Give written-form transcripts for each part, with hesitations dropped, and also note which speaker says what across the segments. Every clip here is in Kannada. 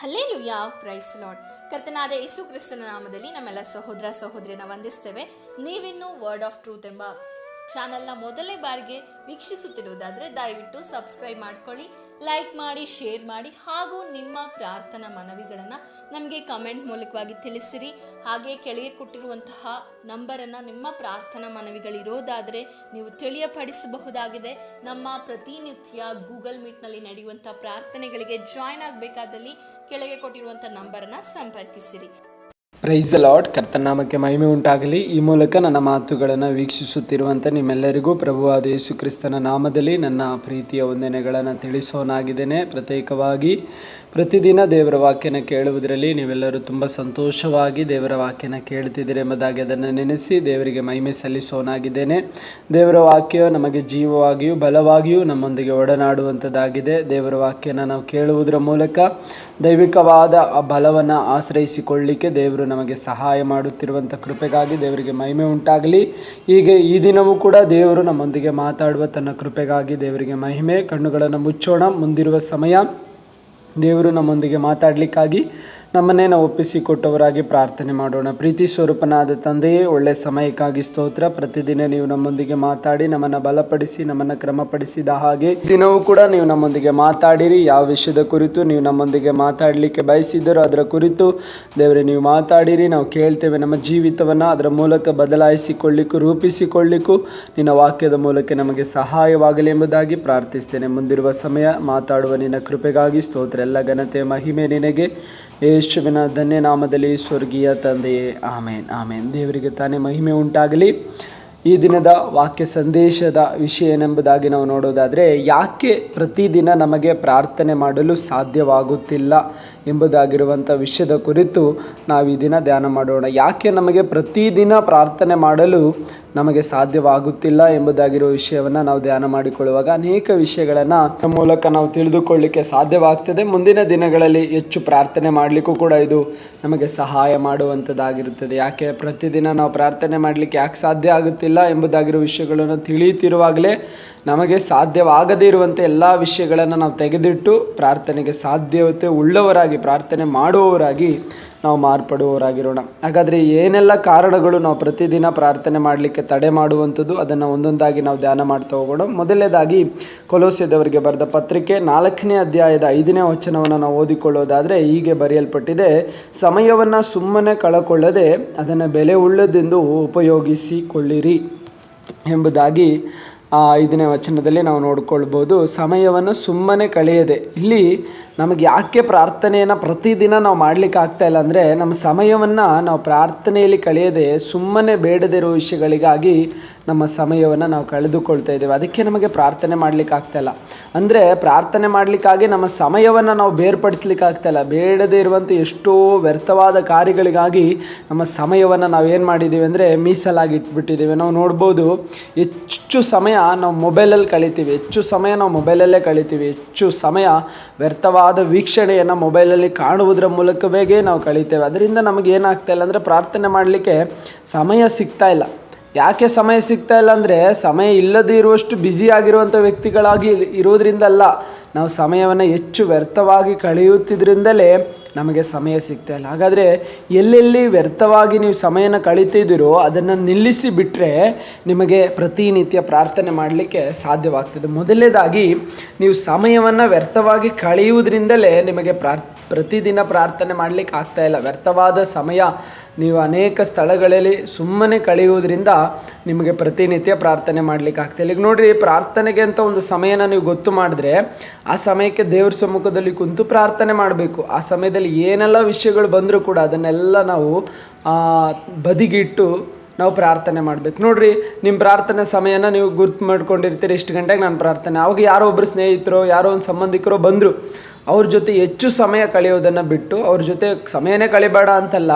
Speaker 1: Hallelujah, price lord. ಕರ್ತನಾದ ಯೇಸು ಕ್ರಿಸ್ತನ ನಾಮದಲ್ಲಿ ನಮ್ಮೆಲ್ಲ ಸಹೋದರ ಸಹೋದರಿಯನ್ನ ವಂದಿಸ್ತೇವೆ. ನೀವಿನ್ನೂ ವರ್ಡ್ ಆಫ್ ಟ್ರೂತ್ ಎಂಬ ಚಾನಲ್ನ ಮೊದಲನೇ ಬಾರಿಗೆ ವೀಕ್ಷಿಸುತ್ತಿರುವುದಾದರೆ ದಯವಿಟ್ಟು ಸಬ್ಸ್ಕ್ರೈಬ್ ಮಾಡ್ಕೊಳ್ಳಿ, ಲೈಕ್ ಮಾಡಿ, ಶೇರ್ ಮಾಡಿ, ಹಾಗೂ ನಿಮ್ಮ ಪ್ರಾರ್ಥನಾ ಮನವಿಗಳನ್ನು ನಮಗೆ ಕಮೆಂಟ್ ಮೂಲಕವಾಗಿ ತಿಳಿಸಿರಿ. ಹಾಗೆ ಕೆಳಗೆ ಕೊಟ್ಟಿರುವಂತಹ ನಂಬರನ್ನು ನಿಮ್ಮ ಪ್ರಾರ್ಥನಾ ಮನವಿಗಳಿರೋದಾದರೆ ನೀವು ತಿಳಿಯಪಡಿಸಬಹುದಾಗಿದೆ. ನಮ್ಮ ಪ್ರತಿನಿತ್ಯ ಗೂಗಲ್ ಮೀಟ್ನಲ್ಲಿ ನಡೆಯುವಂಥ ಪ್ರಾರ್ಥನೆಗಳಿಗೆ ಜಾಯ್ನ್ ಆಗಬೇಕಾದಲ್ಲಿ ಕೆಳಗೆ ಕೊಟ್ಟಿರುವಂಥ ನಂಬರನ್ನು ಸಂಪರ್ಕಿಸಿರಿ.
Speaker 2: Praise the lord. ಕರ್ತನಾಮಕ್ಕೆ ಮಹಿಮೆ ಉಂಟಾಗಲಿ. ಈ ಮೂಲಕ ನನ್ನ ಮಾತುಗಳನ್ನು ವೀಕ್ಷಿಸುತ್ತಿರುವಂಥ ನಿಮ್ಮೆಲ್ಲರಿಗೂ ಪ್ರಭುವಾದ ಯೇಸು ಕ್ರಿಸ್ತನ ನಾಮದಲ್ಲಿ ನನ್ನ ಪ್ರೀತಿಯ ವಂದನೆಗಳನ್ನು ತಿಳಿಸೋನಾಗಿದ್ದೇನೆ. ಪ್ರತ್ಯೇಕವಾಗಿ ಪ್ರತಿದಿನ ದೇವರ ವಾಕ್ಯನ ಕೇಳುವುದರಲ್ಲಿ ನೀವೆಲ್ಲರೂ ತುಂಬ ಸಂತೋಷವಾಗಿ ದೇವರ ವಾಕ್ಯನ ಕೇಳ್ತಿದ್ದೀರಿ ಎಂಬುದಾಗಿ ಅದನ್ನು ನೆನೆಸಿ ದೇವರಿಗೆ ಮಹಿಮೆ ಸಲ್ಲಿಸೋನಾಗಿದ್ದೇನೆ. ದೇವರ ವಾಕ್ಯ ನಮಗೆ ಜೀವವಾಗಿಯೂ ಬಲವಾಗಿಯೂ ನಮ್ಮೊಂದಿಗೆ ಒಡನಾಡುವಂಥದ್ದಾಗಿದೆ. ದೇವರ ವಾಕ್ಯನ ನಾವು ಕೇಳುವುದರ ಮೂಲಕ ದೈವಿಕವಾದ ಆ ಬಲವನ್ನು ಆಶ್ರಯಿಸಿಕೊಳ್ಳಲಿಕ್ಕೆ ದೇವರು ನಮಗೆ ಸಹಾಯ ಮಾಡುತ್ತಿರುವಂಥ ಕೃಪೆಗಾಗಿ ದೇವರಿಗೆ ಮಹಿಮೆ ಉಂಟಾಗಲಿ. ಹೀಗೆ ಈ ದಿನವೂ ಕೂಡ ದೇವರು ನಮ್ಮೊಂದಿಗೆ ಮಾತಾಡುವ ತನ್ನ ಕೃಪೆಗಾಗಿ ದೇವರಿಗೆ ಮಹಿಮೆ. ಕಣ್ಣುಗಳನ್ನು ಮುಚ್ಚೋಣ. ಮುಂದಿರುವ ಸಮಯ ದೇವರು ನಮ್ಮೊಂದಿಗೆ ಮಾತಾಡಲಿಕ್ಕಾಗಿ ನಮ್ಮನ್ನೇ ನಾವು ಒಪ್ಪಿಸಿಕೊಟ್ಟವರಾಗಿ ಪ್ರಾರ್ಥನೆ ಮಾಡೋಣ. ಪ್ರೀತಿ ಸ್ವರೂಪನಾದ ತಂದೆಯೇ, ಒಳ್ಳೆಯ ಸಮಯಕ್ಕಾಗಿ ಸ್ತೋತ್ರ. ಪ್ರತಿದಿನ ನೀವು ನಮ್ಮೊಂದಿಗೆ ಮಾತಾಡಿ ನಮ್ಮನ್ನು ಬಲಪಡಿಸಿ ನಮ್ಮನ್ನು ಕ್ರಮಪಡಿಸಿದ ಹಾಗೆ ದಿನವೂ ಕೂಡ ನೀವು ನಮ್ಮೊಂದಿಗೆ ಮಾತಾಡಿರಿ. ಯಾವ ವಿಷಯದ ಕುರಿತು ನೀವು ನಮ್ಮೊಂದಿಗೆ ಮಾತಾಡಲಿಕ್ಕೆ ಬಯಸಿದ್ದರೋ ಅದರ ಕುರಿತು ದೇವರೇ ನೀವು ಮಾತಾಡಿರಿ. ನಾವು ಕೇಳ್ತೇವೆ. ನಮ್ಮ ಜೀವಿತವನ್ನು ಅದರ ಮೂಲಕ ಬದಲಾಯಿಸಿಕೊಳ್ಳಿಕ್ಕೂ ರೂಪಿಸಿಕೊಳ್ಳಿಕ್ಕೂ ನಿನ್ನ ವಾಕ್ಯದ ಮೂಲಕ ನಮಗೆ ಸಹಾಯವಾಗಲಿ ಎಂಬುದಾಗಿ ಪ್ರಾರ್ಥಿಸ್ತೇನೆ. ಮುಂದಿರುವ ಸಮಯ ಮಾತಾಡುವ ನಿನ್ನ ಕೃಪೆಗಾಗಿ ಸ್ತೋತ್ರ. ಎಲ್ಲ ಘನತೆ ಮಹಿಮೆ ನಿನಗೆ, ಯೇಸುವಿನ ಧನ್ಯನಾಮದಲ್ಲಿ ಸ್ವರ್ಗೀಯ ತಂದೆಯೇ, ಆಮೇನ್ ಆಮೇನ್. ದೇವರಿಗೆ ತಾನೇ ಮಹಿಮೆ ಉಂಟಾಗಲಿ. ಈ ದಿನದ ವಾಕ್ಯ ಸಂದೇಶದ ವಿಷಯ ಏನೆಂಬುದಾಗಿ ನಾವು ನೋಡೋದಾದರೆ, ಯಾಕೆ ಪ್ರತಿದಿನ ನಮಗೆ ಪ್ರಾರ್ಥನೆ ಮಾಡಲು ಸಾಧ್ಯವಾಗುತ್ತಿಲ್ಲ ಎಂಬುದಾಗಿರುವಂಥ ವಿಷಯದ ಕುರಿತು ನಾವು ಈ ದಿನ ಧ್ಯಾನ ಮಾಡೋಣ. ಯಾಕೆ ನಮಗೆ ಪ್ರತಿದಿನ ಪ್ರಾರ್ಥನೆ ಮಾಡಲು ನಮಗೆ ಸಾಧ್ಯವಾಗುತ್ತಿಲ್ಲ ಎಂಬುದಾಗಿರುವ ವಿಷಯವನ್ನು ನಾವು ಧ್ಯಾನ ಮಾಡಿಕೊಳ್ಳುವಾಗ ಅನೇಕ ವಿಷಯಗಳನ್ನು ಮೂಲಕ ನಾವು ತಿಳಿದುಕೊಳ್ಳಲಿಕ್ಕೆ ಸಾಧ್ಯವಾಗ್ತದೆ. ಮುಂದಿನ ದಿನಗಳಲ್ಲಿ ಹೆಚ್ಚು ಪ್ರಾರ್ಥನೆ ಮಾಡಲಿಕ್ಕೂ ಕೂಡ ಇದು ನಮಗೆ ಸಹಾಯ ಮಾಡುವಂಥದ್ದಾಗಿರುತ್ತದೆ. ಯಾಕೆ ಪ್ರತಿದಿನ ನಾವು ಪ್ರಾರ್ಥನೆ ಮಾಡಲಿಕ್ಕೆ ಯಾಕೆ ಸಾಧ್ಯ ಆಗುತ್ತಿಲ್ಲ ಎಂಬುದಾಗಿರೋ ವಿಷಯಗಳನ್ನು ತಿಳಿಯುತ್ತಿರುವಾಗಲೇ ನಮಗೆ ಸಾಧ್ಯವಾಗದೇ ಇರುವಂಥ ಎಲ್ಲ ವಿಷಯಗಳನ್ನು ನಾವು ತೆಗೆದಿಟ್ಟು ಪ್ರಾರ್ಥನೆಗೆ ಸಾಧ್ಯತೆ ಉಳ್ಳವರಾಗಿ, ಪ್ರಾರ್ಥನೆ ಮಾಡುವವರಾಗಿ ನಾವು ಮಾರ್ಪಡುವವರಾಗಿರೋಣ. ಹಾಗಾದರೆ ಏನೆಲ್ಲ ಕಾರಣಗಳು ನಾವು ಪ್ರತಿದಿನ ಪ್ರಾರ್ಥನೆ ಮಾಡಲಿಕ್ಕೆ ತಡೆ ಮಾಡುವಂಥದ್ದು, ಅದನ್ನು ಒಂದೊಂದಾಗಿ ನಾವು ಧ್ಯಾನ ಮಾಡ್ತಾ ಹೋಗೋಣ. ಮೊದಲನೇದಾಗಿ ಕೊಲೋಸ್ಯದವರಿಗೆ ಬರೆದ ಪತ್ರಿಕೆ 4ನೇ ಅಧ್ಯಾಯದ 5ನೇ ವಚನವನ್ನು ನಾವು ಓದಿಕೊಳ್ಳೋದಾದರೆ ಹೀಗೆ ಬರೆಯಲ್ಪಟ್ಟಿದೆ: ಸಮಯವನ್ನು ಸುಮ್ಮನೆ ಕಳಕೊಳ್ಳದೆ ಅದನ್ನು ಬೆಲೆ ಉಳ್ಳದೆಂದು ಉಪಯೋಗಿಸಿಕೊಳ್ಳಿರಿ ಎಂಬುದಾಗಿ 5ನೇ ವಚನದಲ್ಲಿ ನಾವು ನೋಡ್ಕೊಳ್ಬೋದು. ಸಮಯವನ್ನು ಸುಮ್ಮನೆ ಕಳೆಯದೆ. ಇಲ್ಲಿ ನಮಗೆ ಯಾಕೆ ಪ್ರಾರ್ಥನೆಯನ್ನು ಪ್ರತಿದಿನ ನಾವು ಮಾಡಲಿಕ್ಕೆ ಆಗ್ತಾಯಿಲ್ಲ ಅಂದರೆ, ನಮ್ಮ ಸಮಯವನ್ನು ನಾವು ಪ್ರಾರ್ಥನೆಯಲ್ಲಿ ಕಳೆಯದೆ ಸುಮ್ಮನೆ ಬೇಡದಿರೋ ವಿಷಯಗಳಿಗಾಗಿ ನಮ್ಮ ಸಮಯವನ್ನು ನಾವು ಕಳೆದುಕೊಳ್ತಾ ಇದ್ದೇವೆ. ಅದಕ್ಕೆ ನಮಗೆ ಪ್ರಾರ್ಥನೆ ಮಾಡಲಿಕ್ಕೆ ಆಗ್ತಾಯಿಲ್ಲ. ಅಂದರೆ ಪ್ರಾರ್ಥನೆ ಮಾಡಲಿಕ್ಕಾಗಿ ನಮ್ಮ ಸಮಯವನ್ನು ನಾವು ಬೇರ್ಪಡಿಸ್ಲಿಕ್ಕೆ ಆಗ್ತಾಯಿಲ್ಲ. ಬೇಡದೇ ಇರುವಂಥ ಎಷ್ಟೋ ವ್ಯರ್ಥವಾದ ಕಾರ್ಯಗಳಿಗಾಗಿ ನಮ್ಮ ಸಮಯವನ್ನು ನಾವು ಏನು ಮಾಡಿದ್ದೀವಿ ಅಂದರೆ ಮೀಸಲಾಗಿ ಇಟ್ಬಿಟ್ಟಿದ್ದೀವಿ. ನಾವು ನೋಡ್ಬೋದು, ಹೆಚ್ಚು ಸಮಯ ನಾವು ಮೊಬೈಲಲ್ಲಿ ಕಳಿತೀವಿ, ಹೆಚ್ಚು ಸಮಯ ನಾವು ಮೊಬೈಲಲ್ಲೇ ಕಳಿತೀವಿ, ಹೆಚ್ಚು ಸಮಯ ವ್ಯರ್ಥವಾದ ವೀಕ್ಷಣೆಯನ್ನು ಮೊಬೈಲಲ್ಲಿ ಕಾಣುವುದರ ಮೂಲಕವೇ ನಾವು ಕಳೀತೇವೆ. ಅದರಿಂದ ನಮಗೆ ಏನಾಗ್ತಾ ಇಲ್ಲ ಅಂದರೆ ಪ್ರಾರ್ಥನೆ ಮಾಡಲಿಕ್ಕೆ ಸಮಯ ಸಿಗ್ತಾ ಇಲ್ಲ. ಯಾಕೆ ಸಮಯ ಸಿಗ್ತಾ ಇಲ್ಲ ಅಂದರೆ, ಸಮಯ ಇಲ್ಲದೇ ಇರುವಷ್ಟು ಬ್ಯುಸಿ ಆಗಿರುವಂಥ ವ್ಯಕ್ತಿಗಳಾಗಿ ಇರೋದ್ರಿಂದಲ್ಲ, ನಾವು ಸಮಯವನ್ನು ಹೆಚ್ಚು ವ್ಯರ್ಥವಾಗಿ ಕಳೆಯುತ್ತಿದ್ದರಿಂದಲೇ ನಮಗೆ ಸಮಯ ಸಿಗ್ತಾ ಇಲ್ಲ. ಹಾಗಾದರೆ ಎಲ್ಲೆಲ್ಲಿ ವ್ಯರ್ಥವಾಗಿ ನೀವು ಸಮಯನ ಕಳೀತಿದ್ದೀರೋ ಅದನ್ನು ನಿಲ್ಲಿಸಿ ಬಿಟ್ಟರೆ ನಿಮಗೆ ಪ್ರತಿನಿತ್ಯ ಪ್ರಾರ್ಥನೆ ಮಾಡಲಿಕ್ಕೆ ಸಾಧ್ಯವಾಗ್ತದೆ. ಮೊದಲನೇದಾಗಿ ನೀವು ಸಮಯವನ್ನು ವ್ಯರ್ಥವಾಗಿ ಕಳೆಯುವುದರಿಂದಲೇ ನಿಮಗೆ ಪ್ರತಿದಿನ ಪ್ರಾರ್ಥನೆ ಮಾಡಲಿಕ್ಕೆ ಆಗ್ತಾಯಿಲ್ಲ. ವ್ಯರ್ಥವಾದ ಸಮಯ ನೀವು ಅನೇಕ ಸ್ಥಳಗಳಲ್ಲಿ ಸುಮ್ಮನೆ ಕಳೆಯುವುದರಿಂದ ನಿಮಗೆ ಪ್ರತಿನಿತ್ಯ ಪ್ರಾರ್ಥನೆ ಮಾಡಲಿಕ್ಕೆ ಆಗ್ತಾಯಿಲ್ಲ. ಈಗ ನೋಡಿರಿ, ಪ್ರಾರ್ಥನೆಗೆ ಅಂತ ಒಂದು ಸಮಯನ ನೀವು ಗೊತ್ತು ಮಾಡಿದ್ರೆ ಆ ಸಮಯಕ್ಕೆ ದೇವ್ರ ಸಮ್ಮುಖದಲ್ಲಿ ಕುಂತು ಪ್ರಾರ್ಥನೆ ಮಾಡಬೇಕು. ಆ ಸಮಯದಲ್ಲಿ ಏನೆಲ್ಲ ವಿಷಯಗಳು ಬಂದರೂ ಕೂಡ ಅದನ್ನೆಲ್ಲ ನಾವು ಬದಿಗಿಟ್ಟು ನಾವು ಪ್ರಾರ್ಥನೆ ಮಾಡಬೇಕು. ನೋಡಿರಿ, ನಿಮ್ಮ ಪ್ರಾರ್ಥನೆ ಸಮಯನ ನೀವು ಗುರ್ತು ಮಾಡ್ಕೊಂಡಿರ್ತೀರಿ, ಎಷ್ಟು ಗಂಟೆಗೆ ನಾನು ಪ್ರಾರ್ಥನೆ. ಅವಾಗ ಯಾರೋ ಒಬ್ಬರು ಸ್ನೇಹಿತರು, ಯಾರೋ ಒಂದು ಸಂಬಂಧಿಕರು ಬಂದರು, ಅವ್ರ ಜೊತೆ ಹೆಚ್ಚು ಸಮಯ ಕಳೆಯೋದನ್ನು ಬಿಟ್ಟು, ಅವ್ರ ಜೊತೆ ಸಮಯನೇ ಕಳಿಬೇಡ ಅಂತಲ್ಲ,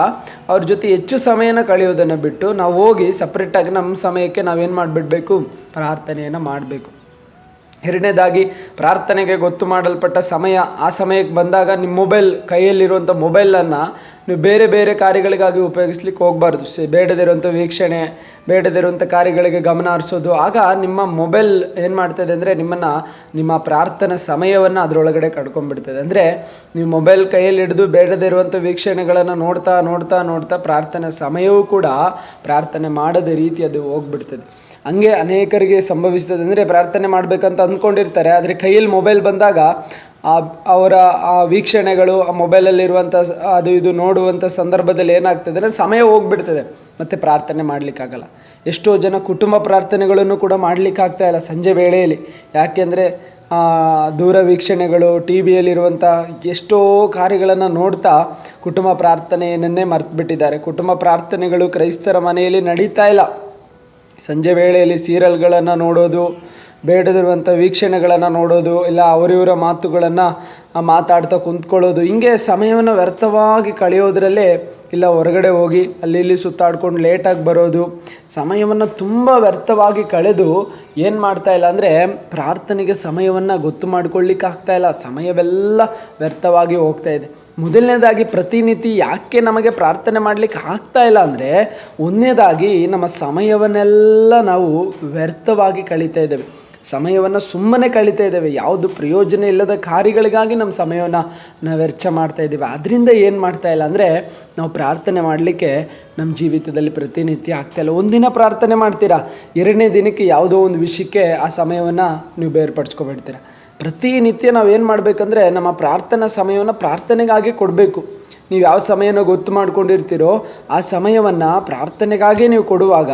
Speaker 2: ಅವ್ರ ಜೊತೆ ಹೆಚ್ಚು ಸಮಯನ ಕಳೆಯೋದನ್ನು ಬಿಟ್ಟು ನಾವು ಹೋಗಿ ಸಪ್ರೇಟಾಗಿ ನಮ್ಮ ಸಮಯಕ್ಕೆ ನಾವೇನು ಮಾಡಿಬಿಡಬೇಕು, ಪ್ರಾರ್ಥನೆಯನ್ನು ಮಾಡಬೇಕು. ಎರಡನೇದಾಗಿ ಪ್ರಾರ್ಥನೆಗೆ ಗೊತ್ತು ಮಾಡಲ್ಪಟ್ಟ ಸಮಯ, ಆ ಸಮಯಕ್ಕೆ ಬಂದಾಗ ನಿಮ್ಮ ಕೈಯಲ್ಲಿರುವಂಥ ಮೊಬೈಲನ್ನು ನೀವು ಬೇರೆ ಬೇರೆ ಕಾರ್ಯಗಳಿಗಾಗಿ ಉಪಯೋಗಿಸ್ಲಿಕ್ಕೆ ಹೋಗಬಾರ್ದು. ಬೇಡದಿರುವಂಥ ವೀಕ್ಷಣೆ, ಬೇಡದಿರುವಂಥ ಕಾರ್ಯಗಳಿಗೆ ಗಮನ ಹರಿಸೋದು. ಆಗ ನಿಮ್ಮ ಮೊಬೈಲ್ ಏನು ಮಾಡ್ತದೆ ಅಂದರೆ ನಿಮ್ಮ ಪ್ರಾರ್ಥನಾ ಸಮಯವನ್ನು ಅದರೊಳಗಡೆ ಕಡ್ಕೊಂಡ್ಬಿಡ್ತದೆ. ಅಂದರೆ ನೀವು ಮೊಬೈಲ್ ಕೈಯಲ್ಲಿ ಹಿಡಿದು ಬೇಡದಿರುವಂಥ ವೀಕ್ಷಣೆಗಳನ್ನು ನೋಡ್ತಾ ನೋಡ್ತಾ ನೋಡ್ತಾ ಪ್ರಾರ್ಥನೆ ಸಮಯವೂ ಕೂಡ ಪ್ರಾರ್ಥನೆ ಮಾಡದ ರೀತಿ ಅದು ಹೋಗ್ಬಿಡ್ತದೆ. ಹಂಗೆ ಅನೇಕರಿಗೆ ಸಂಭವಿಸ್ತದೆ. ಅಂದರೆ ಪ್ರಾರ್ಥನೆ ಮಾಡಬೇಕಂತ ಅಂದ್ಕೊಂಡಿರ್ತಾರೆ, ಆದರೆ ಕೈಯಲ್ಲಿ ಮೊಬೈಲ್ ಬಂದಾಗ ಅವರ ಆ ವೀಕ್ಷಣೆಗಳು, ಆ ಮೊಬೈಲಲ್ಲಿರುವಂಥ ಅದು ಇದು ನೋಡುವಂಥ ಸಂದರ್ಭದಲ್ಲಿ ಏನಾಗ್ತದೆ ಅಂದರೆ ಸಮಯ ಹೋಗ್ಬಿಡ್ತದೆ, ಮತ್ತು ಪ್ರಾರ್ಥನೆ ಮಾಡಲಿಕ್ಕಾಗಲ್ಲ. ಎಷ್ಟೋ ಜನ ಕುಟುಂಬ ಪ್ರಾರ್ಥನೆಗಳನ್ನು ಕೂಡ ಮಾಡಲಿಕ್ಕಾಗ್ತಾ ಇಲ್ಲ ಸಂಜೆ ವೇಳೆಯಲ್ಲಿ. ಯಾಕೆಂದರೆ ದೂರ ವೀಕ್ಷಣೆಗಳು, ಟಿ ವಿಯಲ್ಲಿರುವಂಥ ಎಷ್ಟೋ ಕಾರ್ಯಗಳನ್ನು ನೋಡ್ತಾ ಕುಟುಂಬ ಪ್ರಾರ್ಥನೆಯನ್ನೇ ಮರೆತುಬಿಟ್ಟಿದ್ದಾರೆ. ಕುಟುಂಬ ಪ್ರಾರ್ಥನೆಗಳು ಕ್ರೈಸ್ತರ ಮನೆಯಲ್ಲಿ ನಡೀತಾ ಇಲ್ಲ. ಸಂಜೆ ವೇಳೆಯಲ್ಲಿ ಸೀರಿಯಲ್ಗಳನ್ನು ನೋಡೋದು, ಬೇಡದಿರುವಂಥ ವೀಕ್ಷಣೆಗಳನ್ನು ನೋಡೋದು, ಇಲ್ಲ ಅವರಿವರ ಮಾತುಗಳನ್ನು ಮಾತಾಡ್ತಾ ಕುಂತ್ಕೊಳ್ಳೋದು, ಹಿಂಗೆ ಸಮಯವನ್ನು ವ್ಯರ್ಥವಾಗಿ ಕಳೆಯೋದ್ರಲ್ಲೇ, ಇಲ್ಲ ಹೊರಗಡೆ ಹೋಗಿ ಅಲ್ಲಿ ಇಲ್ಲಿ ಸುತ್ತಾಡ್ಕೊಂಡು ಲೇಟಾಗಿ ಬರೋದು, ಸಮಯವನ್ನು ತುಂಬ ವ್ಯರ್ಥವಾಗಿ ಕಳೆದು ಏನು ಮಾಡ್ತಾಯಿಲ್ಲ ಅಂದರೆ ಪ್ರಾರ್ಥನೆಗೆ ಸಮಯವನ್ನು ಗೊತ್ತು ಮಾಡ್ಕೊಳ್ಳಿಕ್ಕೆ ಆಗ್ತಾಯಿಲ್ಲ. ಸಮಯವೆಲ್ಲ ವ್ಯರ್ಥವಾಗಿ ಹೋಗ್ತಾಯಿದೆ. ಮೊದಲನೇದಾಗಿ ಪ್ರತಿನಿತ್ಯ ಯಾಕೆ ನಮಗೆ ಪ್ರಾರ್ಥನೆ ಮಾಡಲಿಕ್ಕೆ ಆಗ್ತಾಯಿಲ್ಲ ಅಂದರೆ, ಒಂದನೇದಾಗಿ ನಮ್ಮ ಸಮಯವನ್ನೆಲ್ಲ ನಾವು ವ್ಯರ್ಥವಾಗಿ ಕಳೀತಾ ಇದ್ದೇವೆ. ಸಮಯವನ್ನು ಸುಮ್ಮನೆ ಕಳೀತಾ ಇದ್ದೇವೆ. ಯಾವುದು ಪ್ರಯೋಜನ ಇಲ್ಲದ ಕಾರ್ಯಗಳಿಗಾಗಿ ನಮ್ಮ ಸಮಯವನ್ನು ನಾವು ವೆಚ್ಚ ಮಾಡ್ತಾಯಿದ್ದೀವಿ. ಅದರಿಂದ ಏನು ಮಾಡ್ತಾಯಿಲ್ಲ ಅಂದರೆ ನಾವು ಪ್ರಾರ್ಥನೆ ಮಾಡಲಿಕ್ಕೆ ನಮ್ಮ ಜೀವಿತದಲ್ಲಿ ಪ್ರತಿನಿತ್ಯ ಆಗ್ತಾಯಿಲ್ಲ. ಒಂದಿನ ಪ್ರಾರ್ಥನೆ ಮಾಡ್ತೀರಾ, ಎರಡನೇ ದಿನಕ್ಕೆ ಯಾವುದೋ ಒಂದು ವಿಷಯಕ್ಕೆ ಆ ಸಮಯವನ್ನು ನೀವು ಬೇರ್ಪಡಿಸ್ಕೊಬಿಡ್ತೀರ. ಪ್ರತಿನಿತ್ಯ ನಾವೇನು ಮಾಡಬೇಕಂದ್ರೆ ನಮ್ಮ ಪ್ರಾರ್ಥನಾ ಸಮಯವನ್ನು ಪ್ರಾರ್ಥನೆಗಾಗಿ ಕೊಡಬೇಕು. ನೀವು ಯಾವ ಸಮಯನ ಗೊತ್ತು ಮಾಡ್ಕೊಂಡಿರ್ತೀರೋ ಆ ಸಮಯವನ್ನು ಪ್ರಾರ್ಥನೆಗಾಗಿ ನೀವು ಕೊಡುವಾಗ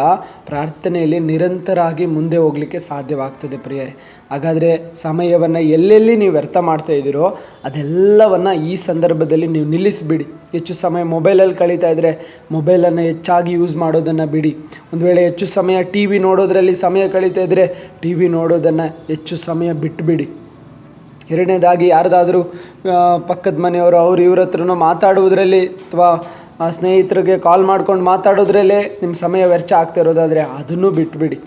Speaker 2: ಪ್ರಾರ್ಥನೆಯಲ್ಲಿ ನಿರಂತರವಾಗಿ ಮುಂದೆ ಹೋಗಲಿಕ್ಕೆ ಸಾಧ್ಯವಾಗ್ತದೆ ಪ್ರಿಯರೇ. ಹಾಗಾದರೆ ಸಮಯವನ್ನು ಎಲ್ಲೆಲ್ಲಿ ನೀವು ವ್ಯರ್ಥ ಮಾಡ್ತಾ ಇದ್ದೀರೋ ಅದೆಲ್ಲವನ್ನು ಈ ಸಂದರ್ಭದಲ್ಲಿ ನೀವು ನಿಲ್ಲಿಸಿಬಿಡಿ. ಹೆಚ್ಚು ಸಮಯ ಮೊಬೈಲಲ್ಲಿ ಕಳೀತಾ ಇದ್ದರೆ ಮೊಬೈಲನ್ನು ಹೆಚ್ಚಾಗಿ ಯೂಸ್ ಮಾಡೋದನ್ನು ಬಿಡಿ. ಒಂದು ವೇಳೆ ಹೆಚ್ಚು ಸಮಯ ಟಿ ವಿ ನೋಡೋದ್ರಲ್ಲಿ ಸಮಯ ಕಳೀತಾ ಇದ್ದರೆ ಟಿ ವಿ ನೋಡೋದನ್ನು ಹೆಚ್ಚು ಸಮಯ ಬಿಟ್ಟುಬಿಡಿ. ಎರಡನೇದಾಗಿ ಯಾರ್ದಾದರೂ ಪಕ್ಕದ ಮನೆಯವರು ಅವ್ರು ಇವ್ರ ಹತ್ರನೂ ಮಾತಾಡುವುದರಲ್ಲಿ ಅಥವಾ ಸ್ನೇಹಿತರಿಗೆ ಕಾಲ್ ಮಾಡ್ಕೊಂಡು ಮಾತಾಡೋದ್ರಲ್ಲೇ ನಿಮ್ಮ ಸಮಯ ವ್ಯರ್ಥ ಆಗ್ತಿರೋದಾದರೆ ಅದನ್ನು ಬಿಟ್ಟುಬಿಡಿ.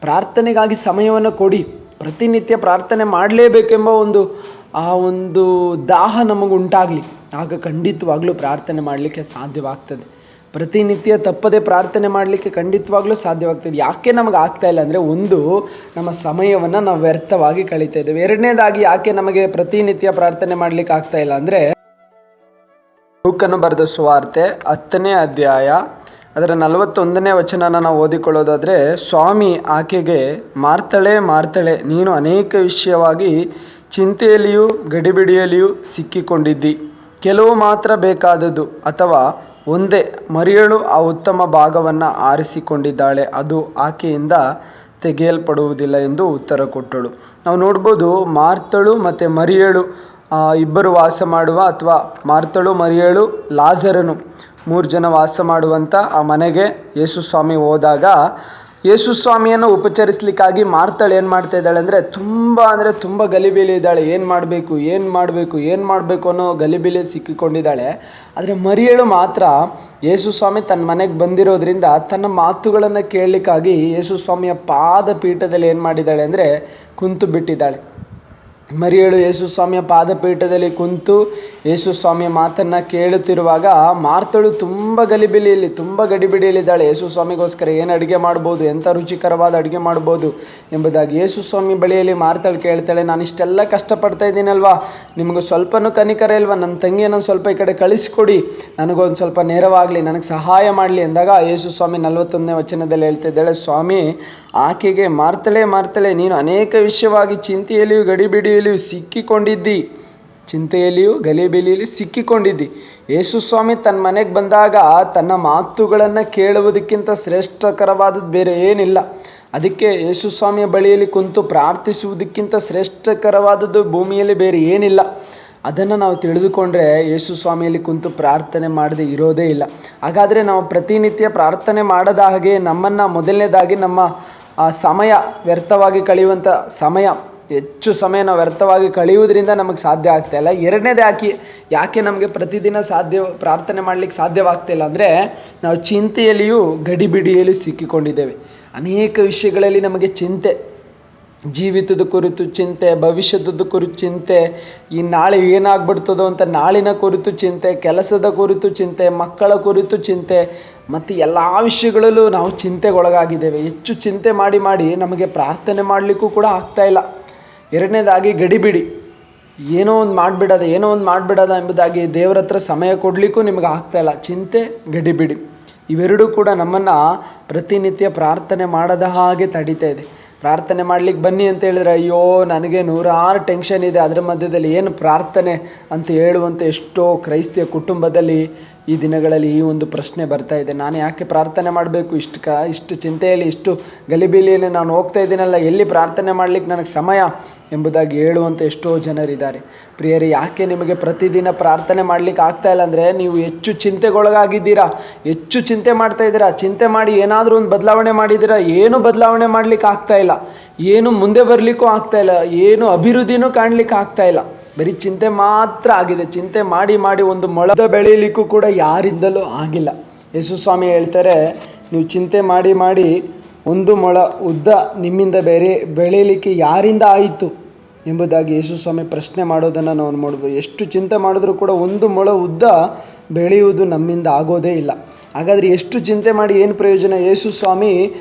Speaker 2: ಪ್ರಾರ್ಥನೆಗಾಗಿ ಸಮಯವನ್ನು ಕೊಡಿ. ಪ್ರತಿನಿತ್ಯ ಪ್ರಾರ್ಥನೆ ಮಾಡಲೇಬೇಕೆಂಬ ಒಂದು ದಾಹ ನಮಗೆ ಉಂಟಾಗಲಿ, ಆಗ ಖಂಡಿತವಾಗ್ಲೂ ಪ್ರಾರ್ಥನೆ ಮಾಡಲಿಕ್ಕೆ ಸಾಧ್ಯವಾಗ್ತದೆ. ಪ್ರತಿನಿತ್ಯ ತಪ್ಪದೆ ಪ್ರಾರ್ಥನೆ ಮಾಡಲಿಕ್ಕೆ ಖಂಡಿತವಾಗ್ಲೂ ಸಾಧ್ಯವಾಗ್ತದೆ. ಯಾಕೆ ನಮಗೆ ಆಗ್ತಾಯಿಲ್ಲ ಅಂದರೆ, ಒಂದು, ನಮ್ಮ ಸಮಯವನ್ನು ನಾವು ವ್ಯರ್ಥವಾಗಿ ಕಳೀತಾ ಇದ್ದೇವೆ. ಎರಡನೇದಾಗಿ ಯಾಕೆ ನಮಗೆ ಪ್ರತಿನಿತ್ಯ ಪ್ರಾರ್ಥನೆ ಮಾಡಲಿಕ್ಕೆ ಆಗ್ತಾಯಿಲ್ಲ ಅಂದರೆ, ಲೂಕನು ಬರೆದ ಸುವಾರ್ತೆ 10ನೇ ಅಧ್ಯಾಯ ಅದರ 41ನೇ ವಚನನ ನಾವು ಓದಿಕೊಳ್ಳೋದಾದರೆ, ಸ್ವಾಮಿ ಆಕೆಗೆ, ಮಾರ್ತಳೆ ಮಾರ್ತಳೆ, ನೀನು ಅನೇಕ ವಿಷಯವಾಗಿ ಚಿಂತೆಯಲ್ಲಿಯೂ ಗಡಿಬಿಡಿಯಲ್ಲಿಯೂ ಸಿಕ್ಕಿಕೊಂಡಿದ್ದಿ. ಕೆಲವು ಮಾತ್ರ ಬೇಕಾದದ್ದು, ಅಥವಾ ಒಂದೇ, ಮರಿಯಳು ಆ ಉತ್ತಮ ಭಾಗವನ್ನು ಆರಿಸಿಕೊಂಡಿದ್ದಾಳೆ, ಅದು ಆಕೆಯಿಂದ ತೆಗೆಯಲ್ಪಡುವುದಿಲ್ಲ ಎಂದು ಉತ್ತರ ಕೊಟ್ಟಳು. ನಾವು ನೋಡ್ಬೋದು, ಮಾರ್ತಳು ಮತ್ತು ಮರಿಯಳು ಇಬ್ಬರು ವಾಸ ಮಾಡುವ, ಅಥವಾ ಮಾರ್ತಳು, ಮರಿಯಳು, ಲಾಜರನು 3 ಜನ ವಾಸ ಮಾಡುವಂಥ ಆ ಮನೆಗೆ ಯೇಸು ಸ್ವಾಮಿ ಹೋದಾಗ ಯೇಸು ಸ್ವಾಮಿಯನ್ನು ಉಪಚರಿಸಲಿಕ್ಕಾಗಿ ಮಾರ್ತಳು ಏನು ಮಾಡ್ತಾ ಇದ್ದಾಳೆ ಅಂದರೆ ತುಂಬ ಗಲಿಬಿಲಿ ಇದ್ದಾಳೆ. ಏನು ಮಾಡಬೇಕು ಅನ್ನೋ ಗಲಿಬಿಲಿ ಸಿಕ್ಕಿಕೊಂಡಿದ್ದಾಳೆ. ಆದರೆ ಮರಿಯಳು ಮಾತ್ರ ಯೇಸು ಸ್ವಾಮಿ ತನ್ನ ಮನೆಗೆ ಬಂದಿರೋದ್ರಿಂದ ತನ್ನ ಮಾತುಗಳನ್ನು ಕೇಳಲಿಕ್ಕಾಗಿ ಯೇಸು ಸ್ವಾಮಿಯ ಪಾದ ಪೀಠದಲ್ಲಿ ಏನು ಮಾಡಿದ್ದಾಳೆ ಅಂದರೆ ಕುಂತು ಬಿಟ್ಟಿದ್ದಾಳೆ. ಮರಿಯಳು ಯೇಸು ಸ್ವಾಮಿಯ ಪಾದಪೀಠದಲ್ಲಿ ಕುಂತು ಯೇಸು ಸ್ವಾಮಿಯ ಮಾತನ್ನು ಕೇಳುತ್ತಿರುವಾಗ ಮಾರ್ತಳು ತುಂಬ ಗಡಿಬಿಡಿಯಲ್ಲಿದ್ದಾಳೆ. ಯೇಸು ಸ್ವಾಮಿಗೋಸ್ಕರ ಏನು ಅಡುಗೆ ಮಾಡ್ಬೋದು, ಎಂಥ ರುಚಿಕರವಾದ ಅಡುಗೆ ಮಾಡ್ಬೋದು ಎಂಬುದಾಗಿ ಯೇಸು ಸ್ವಾಮಿ ಬಳಿಯಲ್ಲಿ ಮಾರ್ತಳು ಕೇಳ್ತಾಳೆ, ನಾನು ಇಷ್ಟೆಲ್ಲ ಕಷ್ಟಪಡ್ತಾ ಇದ್ದೀನಲ್ವಾ, ನಿಮಗೂ ಸ್ವಲ್ಪನೂ ಕನಿಕರ ಇಲ್ವಾ, ನನ್ನ ತಂಗಿಯನ್ನು ಸ್ವಲ್ಪ ಈ ಕಡೆ ಕಳಿಸ್ಕೊಡಿ, ನನಗೊಂದು ಸ್ವಲ್ಪ ನೆರವಾಗಲಿ, ನನಗೆ ಸಹಾಯ ಮಾಡಲಿ ಎಂದಾಗ ಯೇಸು ಸ್ವಾಮಿ 41ನೇ ವಚನದಲ್ಲಿ ಹೇಳ್ತಾ ಇದ್ದಾಳೆ, ಸ್ವಾಮಿ ಆಕೆಗೆ, ಮಾರ್ತಳೆ ಮಾರ್ತಳೆ, ನೀನು ಅನೇಕ ವಿಷಯವಾಗಿ ಚಿಂತೆಯಲ್ಲಿಯೂ ಗಡಿಬಿಡಿಯಲ್ಲಿಯೂ ಸಿಕ್ಕಿಕೊಂಡಿದ್ದಿ. ಯೇಸು ಸ್ವಾಮಿ ತನ್ನ ಮನೆಗೆ ಬಂದಾಗ ತನ್ನ ಮಾತುಗಳನ್ನು ಕೇಳುವುದಕ್ಕಿಂತ ಶ್ರೇಷ್ಠಕರವಾದದ್ದು ಬೇರೆ ಏನಿಲ್ಲ. ಅದಕ್ಕೆ ಯೇಸು ಸ್ವಾಮಿಯ ಬಳಿಯಲ್ಲಿ ಕುಂತು ಪ್ರಾರ್ಥಿಸುವುದಕ್ಕಿಂತ ಶ್ರೇಷ್ಠಕರವಾದದ್ದು ಭೂಮಿಯಲ್ಲಿ ಬೇರೆ ಏನಿಲ್ಲ. ಅದನ್ನು ನಾವು ತಿಳಿದುಕೊಂಡ್ರೆ ಯೇಸು ಸ್ವಾಮಿಯಲ್ಲಿ ಕುಂತು ಪ್ರಾರ್ಥನೆ ಮಾಡದೆ ಇರೋದೇ ಇಲ್ಲ. ಹಾಗಾದರೆ ನಾವು ಪ್ರತಿನಿತ್ಯ ಪ್ರಾರ್ಥನೆ ಮಾಡದ ಹಾಗೆ ಮೊದಲನೇದಾಗಿ ನಮ್ಮ ಸಮಯ ವ್ಯರ್ಥವಾಗಿ ಕಳೆಯುವಂಥ ಹೆಚ್ಚು ಸಮಯ ನಾವು ವ್ಯರ್ಥವಾಗಿ ಕಳೆಯುವುದರಿಂದ ನಮಗೆ ಸಾಧ್ಯ ಆಗ್ತಾಯಿಲ್ಲ. ಎರಡನೇದು ಯಾಕೆ ನಮಗೆ ಪ್ರತಿದಿನ ಪ್ರಾರ್ಥನೆ ಮಾಡಲಿಕ್ಕೆ ಸಾಧ್ಯವಾಗ್ತಾಯಿಲ್ಲ ಅಂದರೆ, ನಾವು ಚಿಂತೆಯಲ್ಲಿಯೂ ಗಡಿಬಿಡಿಯಲ್ಲಿಯೂ ಸಿಕ್ಕಿಕೊಂಡಿದ್ದೇವೆ. ಅನೇಕ ವಿಷಯಗಳಲ್ಲಿ ನಮಗೆ ಚಿಂತೆ. ಜೀವಿತದ ಕುರಿತು ಚಿಂತೆ, ಭವಿಷ್ಯದ ಕುರಿತು ಚಿಂತೆ, ಈ ನಾಳೆ ಏನಾಗ್ಬಿಡ್ತದೋ ಅಂತ ನಾಳಿನ ಕುರಿತು ಚಿಂತೆ, ಕೆಲಸದ ಕುರಿತು ಚಿಂತೆ, ಮಕ್ಕಳ ಕುರಿತು ಚಿಂತೆ ಮತ್ತು ಎಲ್ಲ ವಿಷಯಗಳಲ್ಲೂ ನಾವು ಚಿಂತೆಗೊಳಗಾಗಿದ್ದೇವೆ. ಹೆಚ್ಚು ಚಿಂತೆ ಮಾಡಿ ಮಾಡಿ ನಮಗೆ ಪ್ರಾರ್ಥನೆ ಮಾಡಲಿಕ್ಕೂ ಕೂಡ ಆಗ್ತಾಯಿಲ್ಲ. ಎರಡನೇದಾಗಿ ಗಡಿಬಿಡಿ, ಏನೋ ಒಂದು ಮಾಡಿಬಿಡೋದ ಎಂಬುದಾಗಿ ದೇವರ ಹತ್ರ ಸಮಯ ಕೊಡಲಿಕ್ಕೂ ನಿಮಗೆ ಆಗ್ತಾಯಿಲ್ಲ. ಚಿಂತೆ, ಗಡಿಬಿಡಿ ಇವೆರಡೂ ಕೂಡ ನಮ್ಮನ್ನು ಪ್ರತಿನಿತ್ಯ ಪ್ರಾರ್ಥನೆ ಮಾಡದ ಹಾಗೆ ತಡೀತಾ ಇದೆ. ಪ್ರಾರ್ಥನೆ ಮಾಡಲಿಕ್ಕೆ ಬನ್ನಿ ಅಂತ ಹೇಳಿದ್ರೆ, ಅಯ್ಯೋ ನನಗೆ 100 ಟೆನ್ಷನ್ ಇದೆ, ಅದರ ಮಧ್ಯದಲ್ಲಿ ಏನು ಪ್ರಾರ್ಥನೆ ಅಂತ ಹೇಳುವಂಥ ಎಷ್ಟೋ ಕ್ರೈಸ್ತಿಯ ಕುಟುಂಬದಲ್ಲಿ ಈ ದಿನಗಳಲ್ಲಿ ಈ ಒಂದು ಪ್ರಶ್ನೆ ಬರ್ತಾ ಇದೆ. ನಾನು ಯಾಕೆ ಪ್ರಾರ್ಥನೆ ಮಾಡಬೇಕು? ಇಷ್ಟು ಚಿಂತೆಯಲ್ಲಿ, ಇಷ್ಟು ಗಲಿಬಿಲಿಯಲ್ಲಿ ನಾನು ಹೋಗ್ತಾ ಇದ್ದೀನಲ್ಲ, ಎಲ್ಲಿ ಪ್ರಾರ್ಥನೆ ಮಾಡಲಿಕ್ಕೆ ನನಗೆ ಸಮಯ ಎಂಬುದಾಗಿ ಹೇಳುವಂಥ ಎಷ್ಟೋ ಜನರಿದ್ದಾರೆ. ಪ್ರಿಯರೇ, ಯಾಕೆ ನಿಮಗೆ ಪ್ರತಿದಿನ ಪ್ರಾರ್ಥನೆ ಮಾಡಲಿಕ್ಕೆ ಆಗ್ತಾಯಿಲ್ಲ ಅಂದರೆ, ನೀವು ಹೆಚ್ಚು ಚಿಂತೆಗೊಳಗಾಗಿದ್ದೀರಾ, ಹೆಚ್ಚು ಚಿಂತೆ ಮಾಡ್ತಾಯಿದ್ದೀರಾ. ಚಿಂತೆ ಮಾಡಿ ಏನಾದರೂ ಒಂದು ಬದಲಾವಣೆ ಮಾಡಿದ್ದೀರಾ, ಏನು ಬದಲಾವಣೆ ಮಾಡಲಿಕ್ಕೆ ಆಗ್ತಾಯಿಲ್ಲ, ಏನು ಮುಂದೆ ಬರಲಿಕ್ಕೂ ಆಗ್ತಾಯಿಲ್ಲ, ಏನು ಅಭಿವೃದ್ಧಿನೂ ಕಾಣಲಿಕ್ಕೆ ಆಗ್ತಾಯಿಲ್ಲ. ಬರೀ ಚಿಂತೆ ಮಾತ್ರ ಆಗಿದೆ. ಚಿಂತೆ ಮಾಡಿ ಮಾಡಿ ಒಂದು ಮೊಳ ಬೆಳೀಲಿಕ್ಕೂ ಕೂಡ ಯಾರಿಂದಲೂ ಆಗಿಲ್ಲ. ಯೇಸು ಸ್ವಾಮಿ ಹೇಳ್ತಾರೆ, ನೀವು ಚಿಂತೆ ಮಾಡಿ ಮಾಡಿ ಒಂದು ಮೊಳ ಉದ್ದ ನಿಮ್ಮಿಂದ ಬೆಳೀಲಿಕ್ಕೆ ಯಾರಿಂದ ಆಯಿತು ಎಂಬುದಾಗಿ ಯೇಸು ಸ್ವಾಮಿ ಪ್ರಶ್ನೆ ಮಾಡೋದನ್ನು ನಾವು ನೋಡ್ಬೋದು. ಎಷ್ಟು ಚಿಂತೆ ಮಾಡಿದ್ರೂ ಕೂಡ ಒಂದು ಮೊಳ ಉದ್ದ ಬೆಳೆಯುವುದು ನಮ್ಮಿಂದ ಆಗೋದೇ ಇಲ್ಲ. ಹಾಗಾದರೆ ಎಷ್ಟು ಚಿಂತೆ ಮಾಡಿ ಏನು ಪ್ರಯೋಜನ? ಯೇಸು ಸ್ವಾಮಿ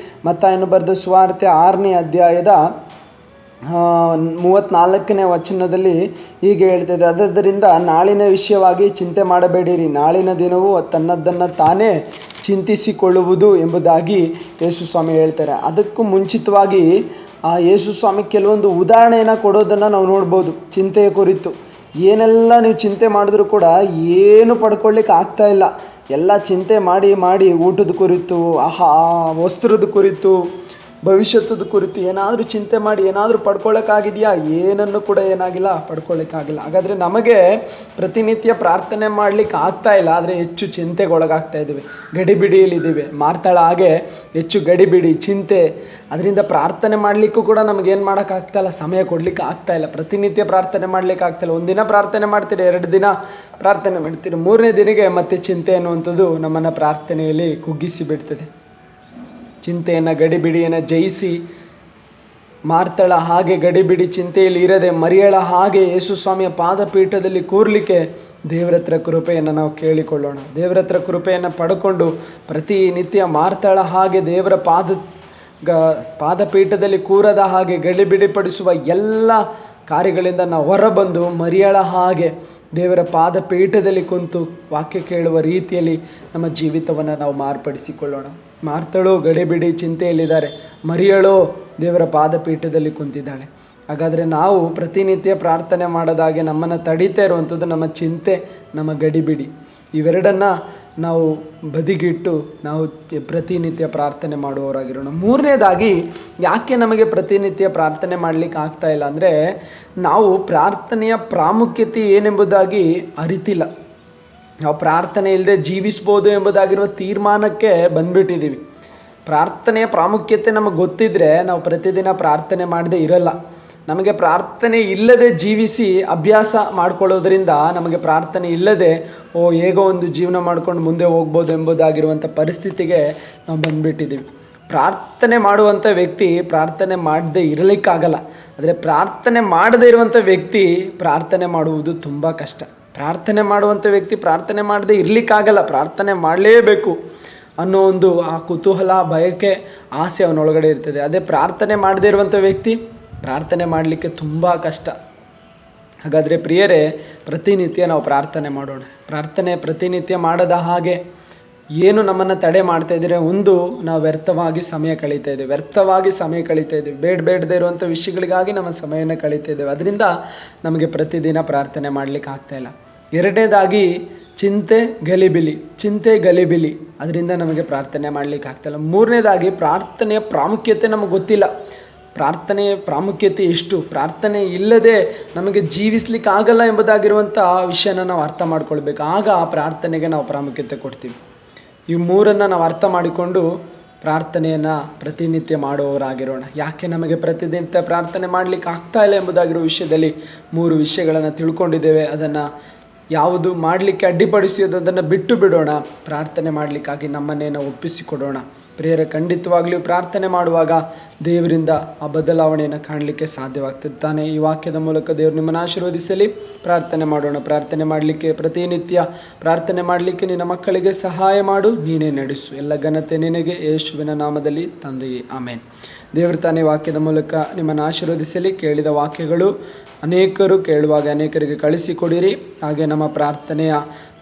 Speaker 2: ಮತ್ತಾಯನು ಬರೆದ ಸುವಾರ್ತೆ 6ನೇ ಅಧ್ಯಾಯದ 34ನೇ ವಚನದಲ್ಲಿ ಹೀಗೆ ಹೇಳ್ತಿದೆ, ಆದ್ದರಿಂದ ನಾಳಿನ ವಿಷಯವಾಗಿ ಚಿಂತೆ ಮಾಡಬೇಡಿರಿ, ನಾಳಿನ ದಿನವೂ ತನ್ನದನ್ನು ತಾನೇ ಚಿಂತಿಸಿಕೊಳ್ಳುವುದು ಎಂಬುದಾಗಿ ಯೇಸು ಸ್ವಾಮಿ ಹೇಳ್ತಾರೆ. ಅದಕ್ಕೂ ಮುಂಚಿತವಾಗಿ ಯೇಸು ಸ್ವಾಮಿ ಕೆಲವೊಂದು ಉದಾಹರಣೆಯನ್ನು ಕೊಡೋದನ್ನು ನಾವು ನೋಡ್ಬೋದು. ಚಿಂತೆಯ ಕುರಿತು ಏನೆಲ್ಲ ನೀವು ಚಿಂತೆ ಮಾಡಿದ್ರೂ ಕೂಡ ಏನು ಪಡ್ಕೊಳ್ಳಿಕ್ಕೆ ಆಗ್ತಾಯಿಲ್ಲ. ಎಲ್ಲ ಚಿಂತೆ ಮಾಡಿ ಮಾಡಿ ಊಟದ ಕುರಿತು, ವಸ್ತ್ರದ ಕುರಿತು, ಭವಿಷ್ಯದ ಕುರಿತು ಏನಾದರೂ ಚಿಂತೆ ಮಾಡಿ ಏನಾದರೂ ಪಡ್ಕೊಳ್ಳೋಕ್ಕಾಗಿದೆಯಾ? ಏನನ್ನು ಕೂಡ ಏನಾಗಿಲ್ಲ, ಪಡ್ಕೊಳ್ಳೋಕ್ಕಾಗಿಲ್ಲ. ಹಾಗಾದರೆ ನಮಗೆ ಪ್ರತಿನಿತ್ಯ ಪ್ರಾರ್ಥನೆ ಮಾಡಲಿಕ್ಕೆ ಆಗ್ತಾಯಿಲ್ಲ, ಆದರೆ ಹೆಚ್ಚು ಚಿಂತೆಗೊಳಗಾಗ್ತಾ ಇದ್ದೀವಿ, ಗಡಿಬಿಡಿಯಲ್ಲಿದ್ದೀವಿ. ಮಾರ್ತಾಳ ಹಾಗೆ ಹೆಚ್ಚು ಗಡಿಬಿಡಿ, ಚಿಂತೆ, ಅದರಿಂದ ಪ್ರಾರ್ಥನೆ ಮಾಡಲಿಕ್ಕೂ ಕೂಡ ನಮಗೇನು ಮಾಡೋಕ್ಕಾಗ್ತಾಯಿಲ್ಲ, ಸಮಯ ಕೊಡಲಿಕ್ಕೆ ಆಗ್ತಾಯಿಲ್ಲ. ಪ್ರತಿನಿತ್ಯ ಪ್ರಾರ್ಥನೆ ಮಾಡಲಿಕ್ಕೆ ಆಗ್ತಾಯಿಲ್ಲ. ಒಂದಿನ ಪ್ರಾರ್ಥನೆ ಮಾಡ್ತೀರಿ, 2 ದಿನ ಪ್ರಾರ್ಥನೆ ಮಾಡ್ತೀರಿ, 3ನೇ ದಿನಕ್ಕೆ ಮತ್ತೆ ಚಿಂತೆ ಅನ್ನುವಂಥದ್ದು ನಮ್ಮನ್ನು ಪ್ರಾರ್ಥನೆಯಲ್ಲಿ ಕುಗ್ಗಿಸಿ ಬಿಡ್ತದೆ. ಚಿಂತೆಯನ್ನು, ಗಡಿಬಿಡಿಯನ್ನು ಜಯಿಸಿ ಮಾರ್ತಳ ಹಾಗೆ ಗಡಿಬಿಡಿ ಚಿಂತೆಯಲ್ಲಿ ಇರದೆ ಮರಿಯಳ ಹಾಗೆ ಯೇಸು ಸ್ವಾಮಿಯ ಪಾದಪೀಠದಲ್ಲಿ ಕೂರಲಿಕ್ಕೆ ದೇವರ ಹತ್ರ ಕೃಪೆಯನ್ನು ನಾವು ಕೇಳಿಕೊಳ್ಳೋಣ. ದೇವರ ಹತ್ರ ಕೃಪೆಯನ್ನು ಪಡ್ಕೊಂಡು ಪ್ರತಿನಿತ್ಯ ಮಾರ್ತಳ ಹಾಗೆ ದೇವರ ಪಾದಪೀಠದಲ್ಲಿ ಕೂರದ ಹಾಗೆ ಗಡಿಬಿಡಿಪಡಿಸುವ ಎಲ್ಲ ಕಾರ್ಯಗಳಿಂದ ನಾವು ಹೊರಬಂದು ಮರಿಯಳ ಹಾಗೆ ದೇವರ ಪಾದಪೀಠದಲ್ಲಿ ಕುಂತು ವಾಕ್ಯ ಕೇಳುವ ರೀತಿಯಲ್ಲಿ ನಮ್ಮ ಜೀವಿತವನ್ನು ನಾವು ಮಾರ್ಪಡಿಸಿಕೊಳ್ಳೋಣ. ಮಾರ್ತಳು ಗಡಿಬಿಡಿ ಚಿಂತೆಯಲ್ಲಿದ್ದಾರೆ, ಮರಿಯಳು ದೇವರ ಪಾದಪೀಠದಲ್ಲಿ ಕುಂತಿದ್ದಾಳೆ. ಹಾಗಾದರೆ ನಾವು ಪ್ರತಿನಿತ್ಯ ಪ್ರಾರ್ಥನೆ ಮಾಡೋದಾಗೆ ನಮ್ಮನ್ನು ತಡೀತಾ ಇರುವಂಥದ್ದು ನಮ್ಮ ಚಿಂತೆ, ನಮ್ಮ ಗಡಿಬಿಡಿ. ಇವೆರಡನ್ನು ನಾವು ಬದಿಗಿಟ್ಟು ನಾವು ಪ್ರತಿನಿತ್ಯ ಪ್ರಾರ್ಥನೆ ಮಾಡುವವರಾಗಿರೋಣ. 3ನೇದಾಗಿ ಯಾಕೆ ನಮಗೆ ಪ್ರತಿನಿತ್ಯ ಪ್ರಾರ್ಥನೆ ಮಾಡಲಿಕ್ಕೆ ಆಗ್ತಾಯಿಲ್ಲ ಅಂದರೆ, ನಾವು ಪ್ರಾರ್ಥನೆಯ ಪ್ರಾಮುಖ್ಯತೆ ಏನೆಂಬುದಾಗಿ ಅರಿತಿಲ್ಲ. ನಾವು ಪ್ರಾರ್ಥನೆ ಇಲ್ಲದೆ ಜೀವಿಸ್ಬೋದು ಎಂಬುದಾಗಿರುವ ತೀರ್ಮಾನಕ್ಕೆ ಬಂದುಬಿಟ್ಟಿದ್ದೀವಿ. ಪ್ರಾರ್ಥನೆಯ ಪ್ರಾಮುಖ್ಯತೆ ನಮಗೆ ಗೊತ್ತಿದ್ದರೆ ನಾವು ಪ್ರತಿದಿನ ಪ್ರಾರ್ಥನೆ ಮಾಡದೇ ಇರೋಲ್ಲ. ನಮಗೆ ಪ್ರಾರ್ಥನೆ ಇಲ್ಲದೆ ಜೀವಿಸಿ ಅಭ್ಯಾಸ ಮಾಡ್ಕೊಳ್ಳೋದ್ರಿಂದ ನಮಗೆ ಪ್ರಾರ್ಥನೆ ಇಲ್ಲದೆ ಹೇಗೋ ಒಂದು ಜೀವನ ಮಾಡ್ಕೊಂಡು ಮುಂದೆ ಹೋಗ್ಬೋದು ಎಂಬುದಾಗಿರುವಂಥ ಪರಿಸ್ಥಿತಿಗೆ ನಾವು ಬಂದುಬಿಟ್ಟಿದ್ದೀವಿ. ಪ್ರಾರ್ಥನೆ ಮಾಡುವಂಥ ವ್ಯಕ್ತಿ ಪ್ರಾರ್ಥನೆ ಮಾಡದೇ ಇರಲಿಕ್ಕಾಗಲ್ಲ. ಆದರೆ ಪ್ರಾರ್ಥನೆ ಮಾಡದೇ ಇರುವಂಥ ವ್ಯಕ್ತಿ ಪ್ರಾರ್ಥನೆ ಮಾಡುವುದು ತುಂಬ ಕಷ್ಟ. ಪ್ರಾರ್ಥನೆ ಮಾಡುವಂಥ ವ್ಯಕ್ತಿ ಪ್ರಾರ್ಥನೆ ಮಾಡದೇ ಇರಲಿಕ್ಕಾಗಲ್ಲ, ಪ್ರಾರ್ಥನೆ ಮಾಡಲೇಬೇಕು ಅನ್ನೋ ಒಂದು ಆ ಕುತೂಹಲ, ಬಯಕೆ, ಆಸೆ ಅವನೊಳಗಡೆ ಇರ್ತದೆ. ಅದೇ ಪ್ರಾರ್ಥನೆ ಮಾಡದೇ ಇರುವಂಥ ವ್ಯಕ್ತಿ ಪ್ರಾರ್ಥನೆ ಮಾಡಲಿಕ್ಕೆ ತುಂಬ ಕಷ್ಟ. ಹಾಗಾದರೆ ಪ್ರಿಯರೇ, ಪ್ರತಿನಿತ್ಯ ನಾವು ಪ್ರಾರ್ಥನೆ ಮಾಡೋಣ. ಪ್ರಾರ್ಥನೆ ಪ್ರತಿನಿತ್ಯ ಮಾಡದ ಹಾಗೆ ಏನು ನಮ್ಮನ್ನು ತಡೆ ಮಾಡ್ತಾಯಿದ್ರೆ, ಒಂದು ನಾವು ವ್ಯರ್ಥವಾಗಿ ಸಮಯ ಕಳೀತಾ ಇದ್ದೇವೆ, ಬೇಡದೇ ಇರುವಂಥ ವಿಷಯಗಳಿಗಾಗಿ ನಮ್ಮ ಸಮಯನ ಕಳೀತಾ ಇದ್ದೇವೆ. ಅದರಿಂದ ನಮಗೆ ಪ್ರತಿದಿನ ಪ್ರಾರ್ಥನೆ ಮಾಡಲಿಕ್ಕೆ ಆಗ್ತಾಯಿಲ್ಲ. 2ನೇದಾಗಿ ಚಿಂತೆ ಗಲಿಬಿಲಿ, ಅದರಿಂದ ನಮಗೆ ಪ್ರಾರ್ಥನೆ ಮಾಡಲಿಕ್ಕೆ ಆಗ್ತಾಯಿಲ್ಲ. 3ನೇದಾಗಿ ಪ್ರಾರ್ಥನೆಯ ಪ್ರಾಮುಖ್ಯತೆ ನಮಗೆ ಗೊತ್ತಿಲ್ಲ. ಪ್ರಾರ್ಥನೆಯ ಪ್ರಾಮುಖ್ಯತೆ ಎಷ್ಟು, ಪ್ರಾರ್ಥನೆ ಇಲ್ಲದೆ ನಮಗೆ ಜೀವಿಸ್ಲಿಕ್ಕೆ ಆಗಲ್ಲ ಎಂಬುದಾಗಿರುವಂಥ ವಿಷಯನ ನಾವು ಅರ್ಥ ಮಾಡ್ಕೊಳ್ಬೇಕು. ಆಗ ಆ ಪ್ರಾರ್ಥನೆಗೆ ನಾವು ಪ್ರಾಮುಖ್ಯತೆ ಕೊಡ್ತೀವಿ. ಈ 3ನ್ನು ನಾವು ಅರ್ಥ ಮಾಡಿಕೊಂಡು ಪ್ರಾರ್ಥನೆಯನ್ನು ಪ್ರತಿನಿತ್ಯ ಮಾಡುವವರಾಗಿರೋಣ. ಯಾಕೆ ನಮಗೆ ಪ್ರತಿನಿತ್ಯ ಪ್ರಾರ್ಥನೆ ಮಾಡಲಿಕ್ಕೆ ಆಗ್ತಾ ಇಲ್ಲ ಎಂಬುದಾಗಿರೋ ವಿಷಯದಲ್ಲಿ 3 ವಿಷಯಗಳನ್ನು ತಿಳ್ಕೊಂಡಿದ್ದೇವೆ. ಅದನ್ನು ಯಾವುದು ಮಾಡಲಿಕ್ಕೆ ಅಡ್ಡಿಪಡಿಸಿದ್ದು ಅದನ್ನು ಬಿಟ್ಟು ಬಿಡೋಣ. ಪ್ರಾರ್ಥನೆ ಮಾಡಲಿಕ್ಕಾಗಿ ನಮ್ಮನ್ನೇ ನಾವು ಒಪ್ಪಿಸಿಕೊಡೋಣ. ಪ್ರಿಯರೇ, ಖಂಡಿತವಾಗ್ಲೂ ಪ್ರಾರ್ಥನೆ ಮಾಡುವಾಗ ದೇವರಿಂದ ಆ ಬದಲಾವಣೆಯನ್ನು ಕಾಣಲಿಕ್ಕೆ ಸಾಧ್ಯವಾಗ್ತದೆ ತಾನೆ. ಈ ವಾಕ್ಯದ ಮೂಲಕ ದೇವರು ನಿಮ್ಮನ್ನು ಆಶೀರ್ವದಿಸಲಿ. ಪ್ರಾರ್ಥನೆ ಮಾಡೋಣ. ಪ್ರಾರ್ಥನೆ ಮಾಡಲಿಕ್ಕೆ, ಪ್ರತಿನಿತ್ಯ ಪ್ರಾರ್ಥನೆ ಮಾಡಲಿಕ್ಕೆ ನಿನ್ನ ಮಕ್ಕಳಿಗೆ ಸಹಾಯ ಮಾಡು, ನೀನೇ ನಡೆಸು. ಎಲ್ಲ ಘನತೆ ನಿನಗೆ, ಯೇಸುವಿನ ನಾಮದಲ್ಲಿ ತಂದೆಯೇ, ಆಮೇನ್. ದೇವರು ತಾನೇ ವಾಕ್ಯದ ಮೂಲಕ ನಿಮ್ಮನ್ನು ಆಶೀರ್ವದಿಸಲಿ. ಕೇಳಿದ ವಾಕ್ಯಗಳು ಅನೇಕರು ಕೇಳುವಾಗ ಅನೇಕರಿಗೆ ಕಳಿಸಿಕೊಡಿರಿ. ಹಾಗೆ ನಮ್ಮ ಪ್ರಾರ್ಥನೆಯ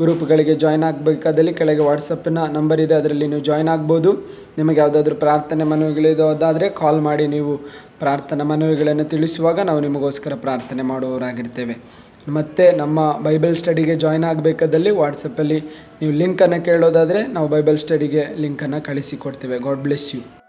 Speaker 2: ಗ್ರೂಪ್ಗಳಿಗೆ ಜಾಯ್ನ್ ಆಗಬೇಕಾದಲ್ಲಿ ಕೆಳಗೆ ವಾಟ್ಸಪ್ಪಿನ ನಂಬರ್ ಇದೆ, ಅದರಲ್ಲಿ ನೀವು ಜಾಯ್ನ್ ಆಗ್ಬೋದು. ನಿಮಗೆ ಯಾವುದಾದ್ರೂ ಪ್ರಾರ್ಥನೆ ಮನವಿಗಳಿರೋದಾದರೆ ಕಾಲ್ ಮಾಡಿ ನೀವು ಪ್ರಾರ್ಥನಾ ಮನವಿಗಳನ್ನು ತಿಳಿಸುವಾಗ ನಾವು ನಿಮಗೋಸ್ಕರ ಪ್ರಾರ್ಥನೆ ಮಾಡುವವರಾಗಿರ್ತೇವೆ. ಮತ್ತು ನಮ್ಮ ಬೈಬಲ್ ಸ್ಟಡಿಗೆ ಜಾಯ್ನ್ ಆಗಬೇಕಾದಲ್ಲಿ ವಾಟ್ಸಪ್ಪಲ್ಲಿ ನೀವು ಲಿಂಕನ್ನು ಕೇಳೋದಾದರೆ ನಾವು ಬೈಬಲ್ ಸ್ಟಡಿಗೆ ಲಿಂಕನ್ನು ಕಳಿಸಿಕೊಡ್ತೇವೆ. God bless you.